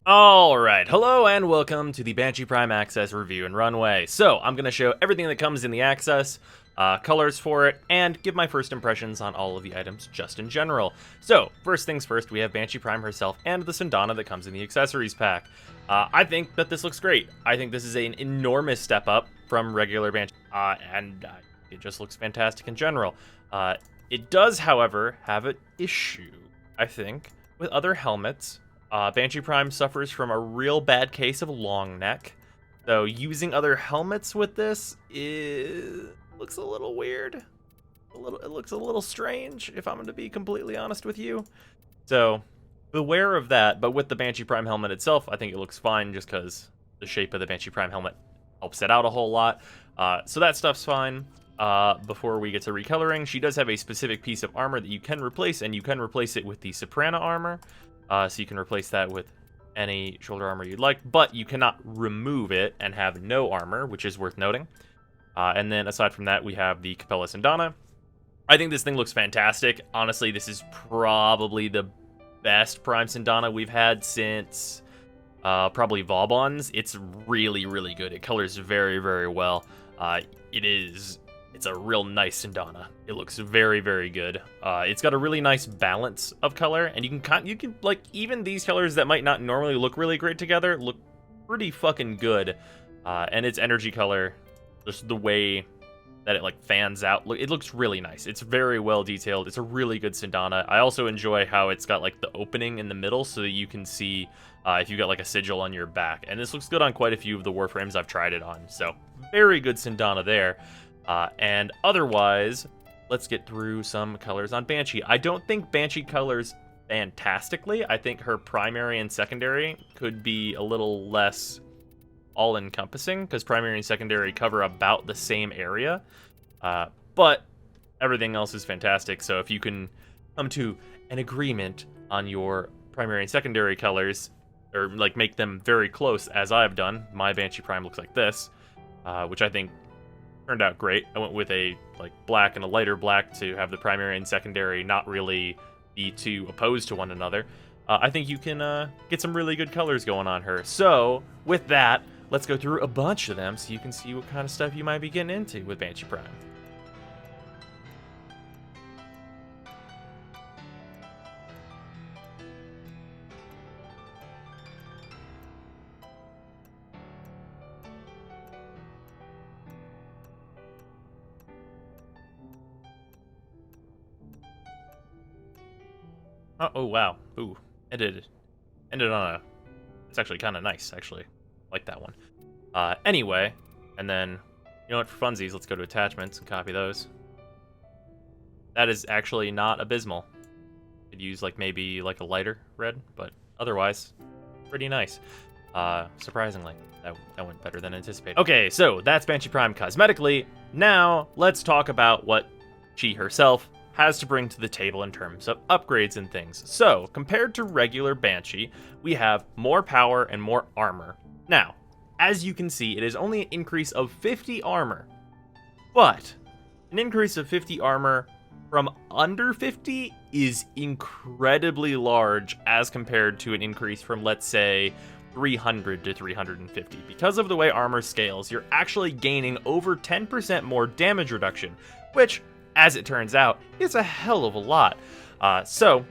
Alright, hello and welcome to the Banshee Prime Access review in Runway. So, I'm going to show everything that comes in the Access, colors for it, and give my first impressions on all of the items just in general. So, first things first, we have Banshee Prime herself and the Sundana that comes in the accessories pack. I think that this looks great. I think this is an enormous step up from regular Banshee, and it just looks fantastic in general. It does, however, have an issue, I think, with other helmets. Banshee Prime suffers from a real bad case of long neck, so using other helmets with this looks a little weird. It looks a little strange, if I'm going to be completely honest with you. So beware of that. But with the Banshee Prime helmet itself, I think it looks fine, just because the shape of the Banshee Prime helmet helps it out a whole lot. So that stuff's fine. Before we get to recoloring, she does have a specific piece of armor that you can replace, and you can replace it with the Soprana armor. So you can replace that with any shoulder armor you'd like, but you cannot remove it and have no armor, which is worth noting. And then aside from that, we have the Capella Sundana. I think this thing looks fantastic. Honestly, this is probably the best Prime Sundana we've had since probably Vauban's. It's really, really good. It colors very, very well. It's a real nice Sundana. It looks very, very good. It's got a really nice balance of color, and you can like, even these colors that might not normally look really great together look pretty fucking good. And its energy color, just the way that it like fans out, it looks really nice. It's very well detailed. It's a really good Sundana. I also enjoy how it's got like the opening in the middle so that you can see if you got like a sigil on your back. And this looks good on quite a few of the Warframes I've tried it on. So very good Sundana there. And otherwise, let's get through some colors on Banshee. I don't think Banshee colors fantastically. I think her primary and secondary could be a little less all-encompassing, because primary and secondary cover about the same area. But everything else is fantastic, so if you can come to an agreement on your primary and secondary colors, or like make them very close, as I've done, my Banshee Prime looks like this, which I think turned out great. I went with a like black and a lighter black to have the primary and secondary not really be too opposed to one another. I think you can get some really good colors going on her. So with that, let's go through a bunch of them so you can see what kind of stuff you might be getting into with Banshee Prime. Oh wow. Ooh. Ended on a... It's actually kind of nice, actually. I like that one. Anyway, and then, you know what, for funsies, let's go to attachments and copy those. That is actually not abysmal. Could use like maybe like a lighter red, but otherwise, pretty nice. Surprisingly, that went better than anticipated. Okay, so that's Banshee Prime cosmetically. Now, let's talk about what she herself has to bring to the table in terms of upgrades and things. So, compared to regular Banshee, we have more power and more armor. Now, as you can see, it is only an increase of 50 armor, but an increase of 50 armor from under 50 is incredibly large as compared to an increase from, let's say, 300 to 350. Because of the way armor scales, you're actually gaining over 10% more damage reduction, which, as it turns out, is a hell of a lot. So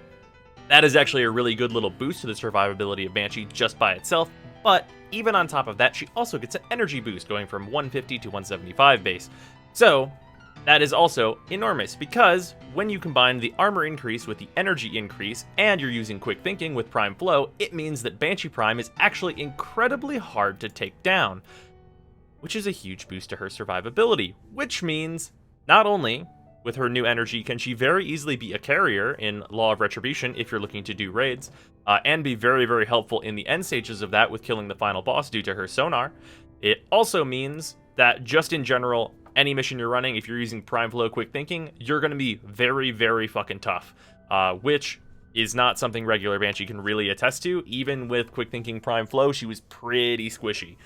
that is actually a really good little boost to the survivability of Banshee just by itself, but even on top of that, she also gets an energy boost going from 150 to 175 base. So that is also enormous, because when you combine the armor increase with the energy increase, and you're using quick thinking with Prime Flow, it means that Banshee Prime is actually incredibly hard to take down, which is a huge boost to her survivability, which means not only with her new energy can she very easily be a carrier in Law of Retribution if you're looking to do raids, and be very, very helpful in the end stages of that with killing the final boss due to her sonar. It also means that just in general, any mission you're running, if you're using Prime Flow Quick Thinking, you're going to be very, very fucking tough, which is not something regular Banshee can really attest to. Even with Quick Thinking Prime Flow, she was pretty squishy.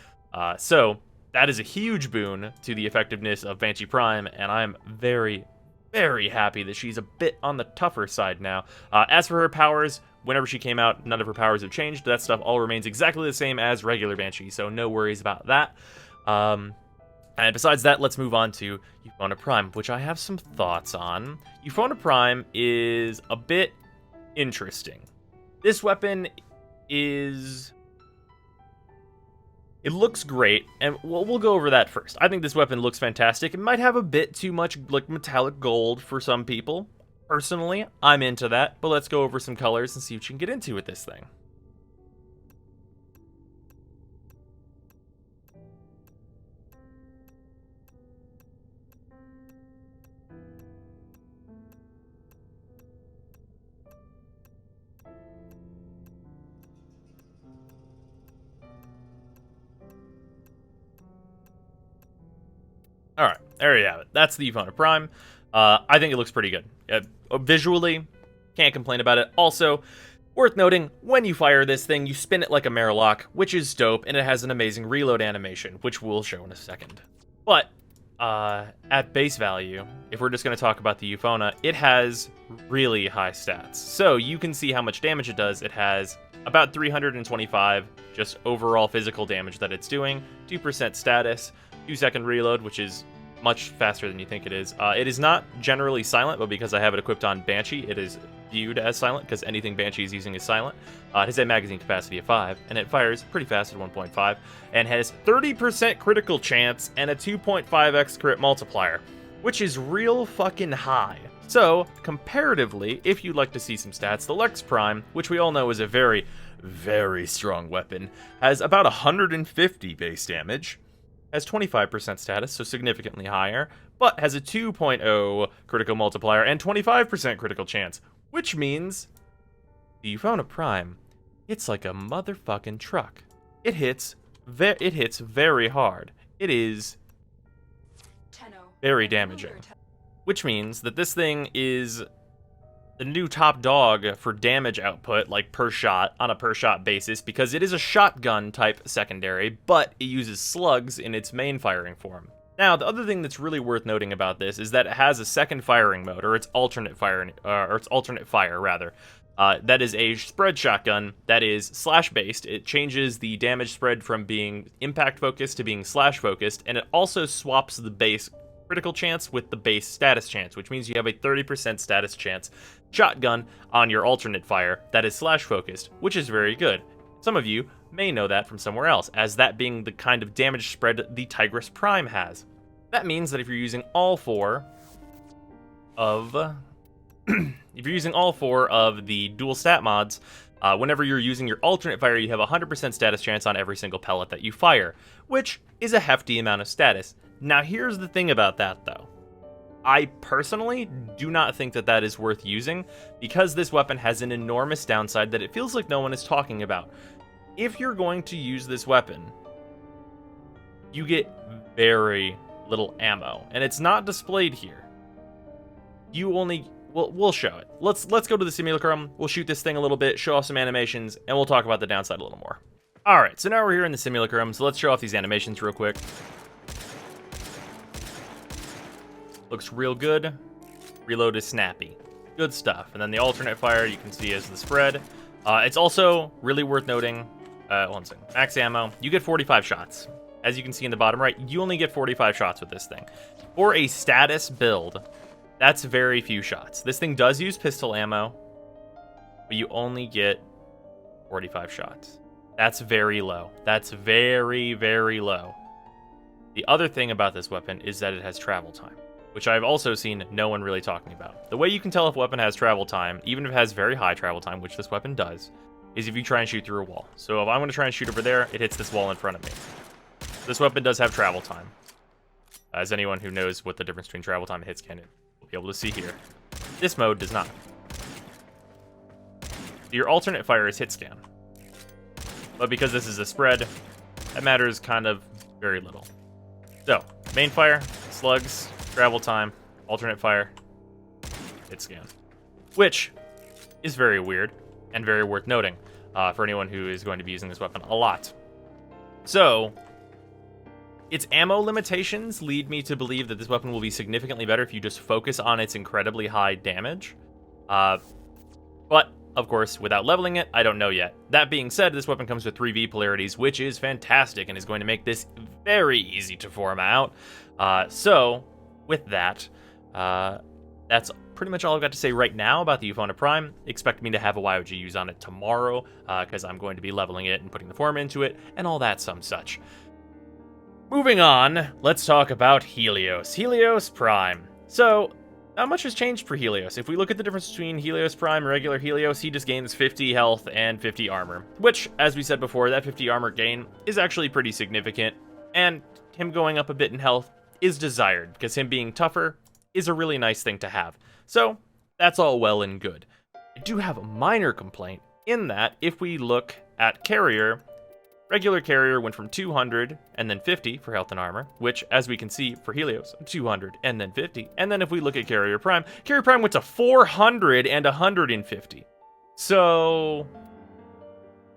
So that is a huge boon to the effectiveness of Banshee Prime, and I'm very, very happy that she's a bit on the tougher side now. As for her powers, whenever she came out, none of her powers have changed. That stuff all remains exactly the same as regular Banshee, so no worries about that. And besides that, let's move on to Euphona Prime, which I have some thoughts on. Euphona Prime is a bit interesting. This weapon is... It looks great, and we'll go over that first. I think this weapon looks fantastic. It might have a bit too much like metallic gold for some people. Personally, I'm into that, but let's go over some colors and see what you can get into with this thing. Alright, there you have it. That's the Euphona Prime. I think it looks pretty good. Visually, can't complain about it. Also, worth noting, when you fire this thing, you spin it like a Marilock, which is dope, and it has an amazing reload animation, which we'll show in a second. But, at base value, if we're just going to talk about the Euphona, it has really high stats. So, you can see how much damage it does. It has about 325 just overall physical damage that it's doing, 2% status, 2-second reload, which is much faster than you think it is. It is not generally silent, but because I have it equipped on Banshee, it is viewed as silent, because anything Banshee is using is silent. It has a magazine capacity of 5, and it fires pretty fast at 1.5, and has 30% critical chance and a 2.5x crit multiplier, which is real fucking high. So, comparatively, if you'd like to see some stats, the Lex Prime, which we all know is a very, very strong weapon, has about 150 base damage, has 25% status, so significantly higher, but has a 2.0 critical multiplier and 25% critical chance, which means the Euphona Prime hits like a motherfucking truck. It hits very hard. It is very damaging, which means that this thing is the new top dog for damage output, like per shot, on a per shot basis, because it is a shotgun type secondary, but it uses slugs in its main firing form. Now, the other thing that's really worth noting about this is that it has a second firing mode, or its alternate fire, rather. That is a spread shotgun that is slash based. It changes the damage spread from being impact focused to being slash focused, and it also swaps the base critical chance with the base status chance, which means you have a 30% status chance shotgun on your alternate fire that is slash focused, which is very good. Some of you may know that from somewhere else, as that being the kind of damage spread the Tigress Prime has. That means that if you're using all four of the dual stat mods, whenever you're using your alternate fire, you have a 100% status chance on every single pellet that you fire, which is a hefty amount of status. Now, here's the thing about that, though. I personally do not think that that is worth using, because this weapon has an enormous downside that it feels like no one is talking about. If you're going to use this weapon, you get very little ammo, and it's not displayed here. You only... Well, we'll show it. Let's go to the simulacrum, we'll shoot this thing a little bit, show off some animations, and we'll talk about the downside a little more. Alright, so now we're here in the simulacrum, so let's show off these animations real quick. Looks real good. Reload is snappy. Good stuff. And then the alternate fire you can see is the spread. It's also really worth noting, one second, max ammo, you get 45 shots. As you can see in the bottom right, you only get 45 shots with this thing. For a status build, that's very few shots. This thing does use pistol ammo, but you only get 45 shots. That's very low. That's very, very low. The other thing about this weapon is that it has travel time, which I've also seen no one really talking about. The way you can tell if a weapon has travel time, even if it has very high travel time, which this weapon does, is if you try and shoot through a wall. So if I'm going to try and shoot over there, it hits this wall in front of me. This weapon does have travel time. As anyone who knows what the difference between travel time and hit scan is will be able to see here. This mode does not. Your alternate fire is hit scan. But because this is a spread, that matters kind of very little. So, main fire, slugs, travel time, alternate fire, hit scan. Which is very weird and very worth noting for anyone who is going to be using this weapon a lot. So, its ammo limitations lead me to believe that this weapon will be significantly better if you just focus on its incredibly high damage. But of course, without leveling it, I don't know yet. That being said, this weapon comes with 3V polarities, which is fantastic and is going to make this very easy to form out. So, with that, that's pretty much all I've got to say right now about the Euphona Prime. Expect me to have a YOG use on it tomorrow, because I'm going to be leveling it and putting the form into it, and all that some such. Moving on, let's talk about Helios. Helios Prime. So, not much has changed for Helios. If we look at the difference between Helios Prime and regular Helios, he just gains 50 health and 50 armor, which, as we said before, that 50 armor gain is actually pretty significant, and him going up a bit in health is desired, because him being tougher is a really nice thing to have. So, that's all well and good. I do have a minor complaint in that if we look at Carrier, regular Carrier went from 200 and then 50 for health and armor, which, as we can see, for Helios, 200 and then 50. And then if we look at Carrier Prime went to 400 and 150. So,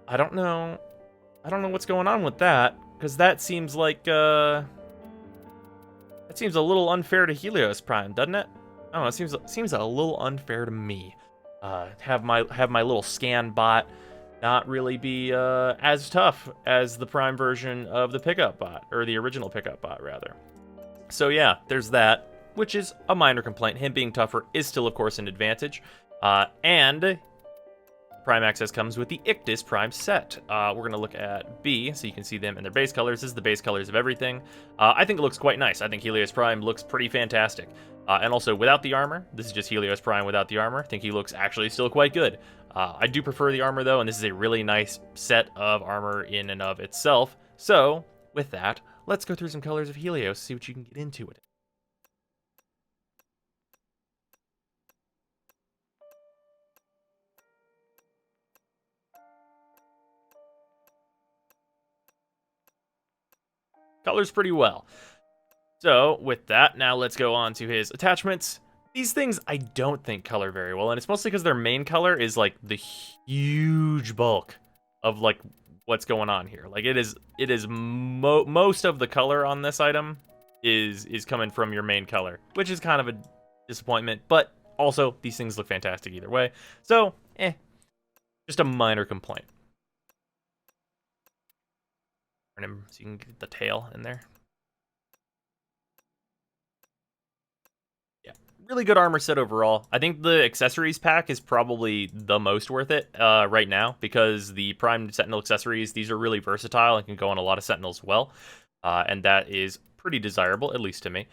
I don't know what's going on with that, because that seems like, that seems a little unfair to Helios Prime, doesn't it? I don't know, it seems a little unfair to me. Have my little scan bot not really be as tough as the Prime version of the pickup bot, or the original pickup bot, rather. So yeah, there's that, which is a minor complaint. Him being tougher is still, of course, an advantage. And Prime Access comes with the Ictus Prime set. We're going to look at B, so you can see them in their base colors. This is the base colors of everything. I think it looks quite nice. I think Helios Prime looks pretty fantastic. And also, without the armor, this is just Helios Prime without the armor. I think he looks actually still quite good. I do prefer the armor, though, and this is a really nice set of armor in and of itself. So, with that, let's go through some colors of Helios, see what you can get into it. Colors pretty well. So, with that, now let's go on to his attachments. These things I don't think color very well, and it's mostly because their main color is, like, the huge bulk of, like, what's going on here. Like, most of the color on this item is coming from your main color, which is kind of a disappointment, but also, these things look fantastic either way. So, just a minor complaint. Turn him so you can get the tail in there. Really good armor set overall. I think the accessories pack is probably the most worth it right now, because the Prime Sentinel accessories, these are really versatile and can go on a lot of Sentinels well, and that is pretty desirable, at least to me,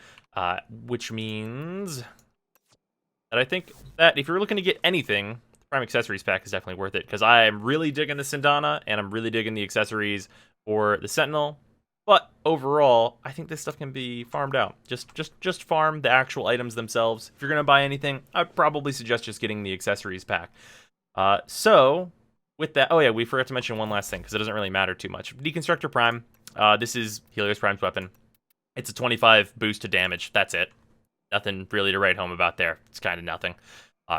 which means that I think that if you're looking to get anything, the Prime accessories pack is definitely worth it, because I am really digging the Sindana, and I'm really digging the accessories for the Sentinel. But overall, I think this stuff can be farmed out. Just farm the actual items themselves. If you're gonna buy anything, I'd probably suggest just getting the accessories pack. So with that, oh yeah, we forgot to mention one last thing because it doesn't really matter too much. Deconstructor Prime. This is Helios Prime's weapon. It's a 25 boost to damage. That's it. Nothing really to write home about there. It's kind of nothing.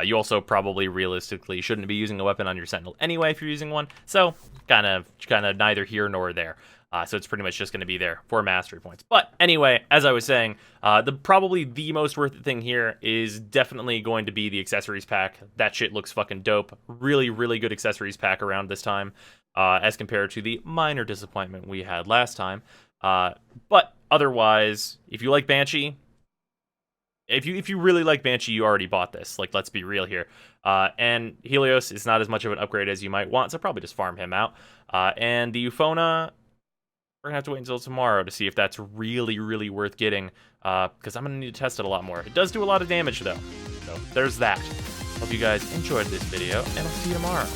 You also probably realistically shouldn't be using a weapon on your Sentinel anyway if you're using one. So kind of neither here nor there. So it's pretty much just going to be there for mastery points. But anyway, as I was saying, probably the most worth it thing here is definitely going to be the accessories pack. That shit looks fucking dope. Really, really good accessories pack around this time, as compared to the minor disappointment we had last time. But otherwise, if you like Banshee, if you really like Banshee, you already bought this. Like, let's be real here. And Helios is not as much of an upgrade as you might want, so probably just farm him out. And the Euphona, we're going to have to wait until tomorrow to see if that's really, really worth getting, because I'm going to need to test it a lot more. It does do a lot of damage, though. So there's that. Hope you guys enjoyed this video, and I'll see you tomorrow.